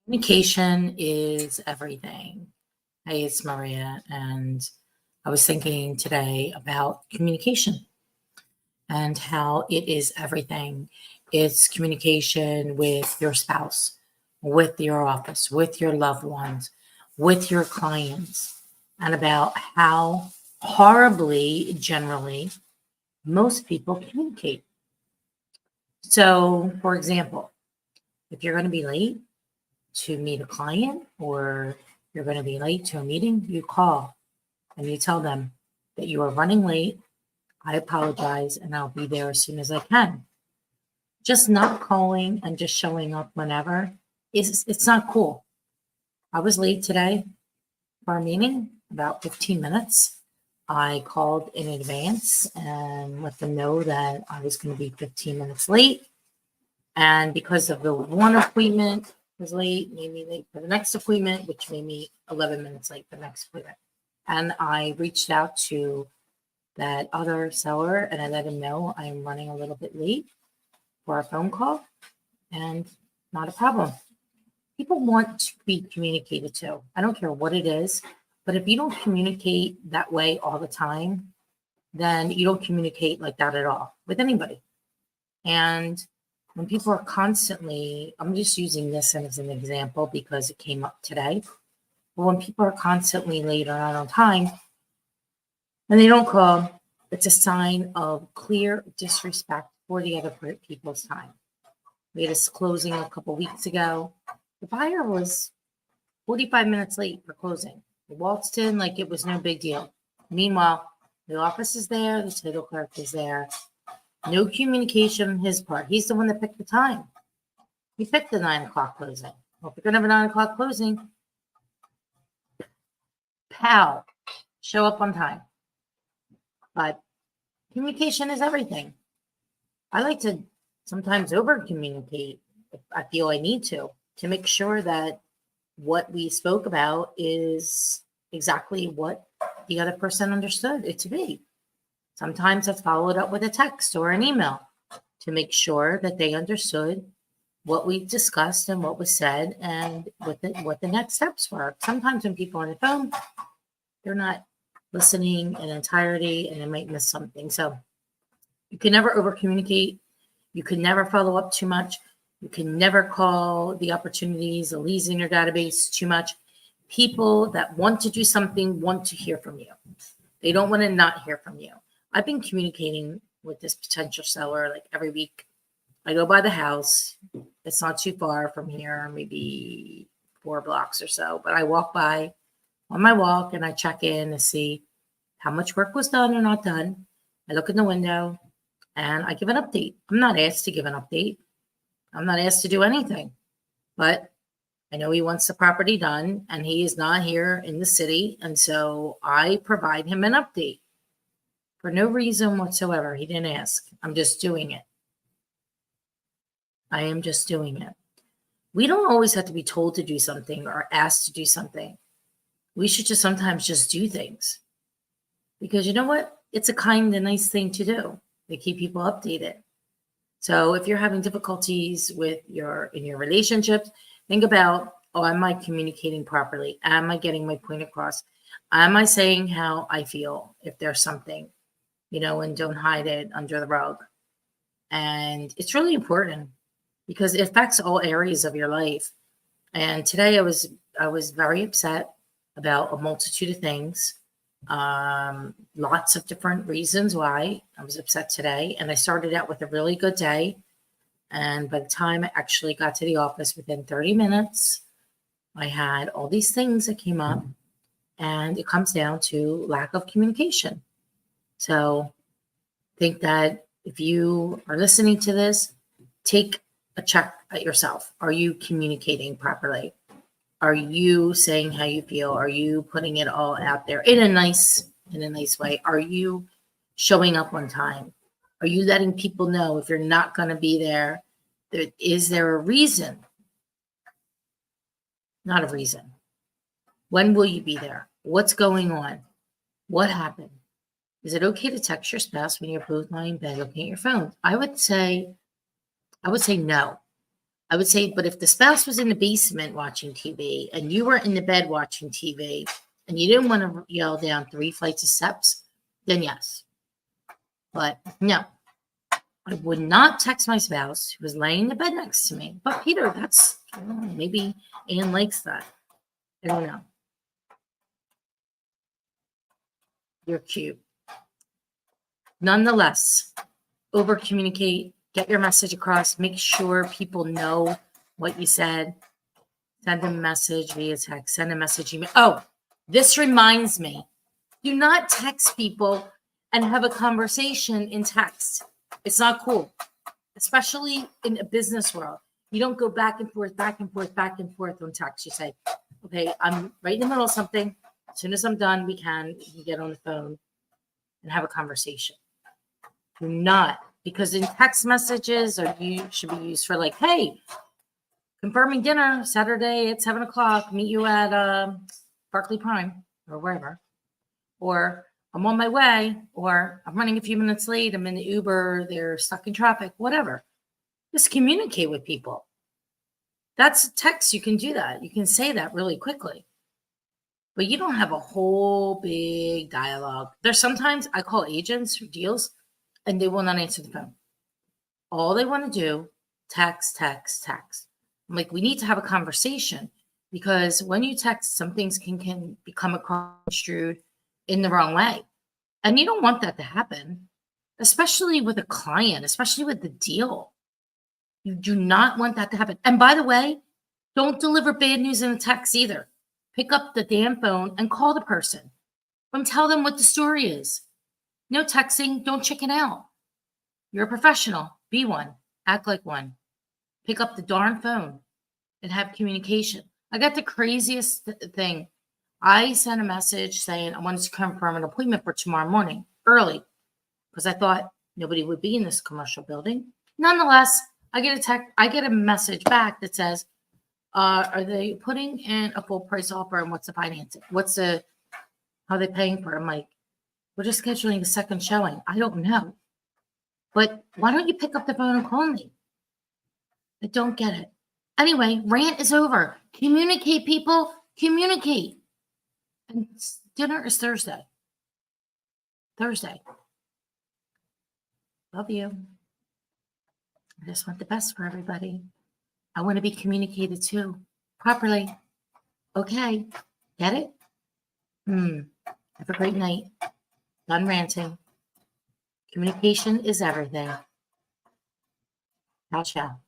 Communication is everything. Hey, it's Maria, and I was thinking today about communication and how it is everything. It's communication with your spouse, with your office, with your loved ones, with your clients, and about how horribly, generally, most people communicate. So, for example, if you're going to be late to meet a client or you're going to be late to a meeting, you call and you tell them that you are running late. I apologize and I'll be there as soon as I can. Just not calling and just showing up whenever is it's not cool. I was late today for a meeting, about 15 minutes. I called in advance and let them know that I was going to be 15 minutes late. And because of the one appointment was late, made me late for the next appointment, which made me 11 minutes late for the next appointment. And I reached out to that other seller and I let him know I'm running a little bit late for a phone call and not a problem. People want to be communicated to. I don't care what it is, but if you don't communicate that way all the time, then you don't communicate like that at all with anybody. And when people are constantly, I'm just using this as an example because it came up today. But when people are constantly late or not on time and they don't call, it's a sign of clear disrespect for the other people's time. We had a closing a couple weeks ago. The buyer was 45 minutes late for closing. He waltzed in like it was no big deal. Meanwhile, the office is there, the title clerk is there. No communication on his part. He's the one that picked the time. He picked the 9 o'clock closing. Well, if you're going to have a 9 o'clock closing, pow, show up on time. But communication is everything. I like to sometimes over communicate if I feel I need to make sure that what we spoke about is exactly what the other person understood it to be. Sometimes I've followed up with a text or an email to make sure that they understood what we discussed and what was said and what the next steps were. Sometimes when people are on the phone, they're not listening in entirety and they might miss something. So you can never over communicate. You can never follow up too much. You can never call the opportunities, the leads in your database too much. People that want to do something want to hear from you. They don't want to not hear from you. I've been communicating with this potential seller like every week. I go by the house. It's not too far from here, maybe 4 blocks or so. But I walk by on my walk and I check in to see how much work was done or not done. I look in the window and I give an update. I'm not asked to give an update. I'm not asked to do anything. But I know he wants the property done and he is not here in the city. And so I provide him an update for no reason whatsoever. He didn't ask. I'm just doing it. I am just doing it. We don't always have to be told to do something or asked to do something. We should just sometimes just do things. Because you know what? It's a kind and nice thing to do to keep people updated. So if you're having difficulties in your relationships, think about, am I communicating properly? Am I getting my point across? Am I saying how I feel if there's something, and don't hide it under the rug? And it's really important because it affects all areas of your life. And today I was very upset about a multitude of things. Lots of different reasons why I was upset today. And I started out with a really good day. And by the time I actually got to the office within 30 minutes, I had all these things that came up. And it comes down to lack of communication. So I think that if you are listening to this, take a check at yourself. Are you communicating properly? Are you saying how you feel? Are you putting it all out there in a nice way? Are you showing up on time? Are you letting people know if you're not going to be there? Is there a reason? Not a reason. When will you be there? What's going on? What happened? Is it okay to text your spouse when you're both lying in bed looking at your phone? I would say no. I would say, but if the spouse was in the basement watching TV and you were in the bed watching TV and you didn't want to yell down 3 flights of steps, then yes. But no, I would not text my spouse who was laying in the bed next to me. But Peter, that's, I don't know, maybe Anne likes that. I don't know. You're cute. Nonetheless, over communicate, get your message across, make sure people know what you said. Send a message via text, send a message email. Oh, this reminds me, do not text people and have a conversation in text. It's not cool, especially in a business world. You don't go back and forth, back and forth, back and forth on text. You say, okay, I'm right in the middle of something. As soon as I'm done, we can get on the phone and have a conversation. Do not, because in text messages or you should be used for like, hey, confirming dinner Saturday at 7:00. Meet you at Barclay Prime or wherever. Or I'm on my way, or I'm running a few minutes late. I'm in the Uber. They're stuck in traffic, whatever. Just communicate with people. That's text. You can do that. You can say that really quickly. But you don't have a whole big dialogue. There's sometimes I call agents who deals and they will not answer the phone. All they want to do, text, text, text. I'm like, we need to have a conversation because when you text, some things can become construed in the wrong way. And you don't want that to happen, especially with a client, especially with the deal. You do not want that to happen. And by the way, don't deliver bad news in a text either. Pick up the damn phone and call the person and tell them what the story is. No texting, don't chicken out. You're a professional. Be one. Act like one. Pick up the darn phone and have communication. I got the craziest thing. I sent a message saying I wanted to confirm an appointment for tomorrow morning early because I thought nobody would be in this commercial building. Nonetheless, I get a message back that says, are they putting in a full price offer and what's the financing? How are they paying for it? I'm like, we're just scheduling the second showing. I don't know. But why don't you pick up the phone and call me? I don't get it. Anyway, rant is over. Communicate, people. Communicate. And dinner is Thursday. Thursday. Love you. I just want the best for everybody. I want to be communicated to properly. Okay. Get it? Have a great night. Done ranting. Communication is everything. Ciao, ciao.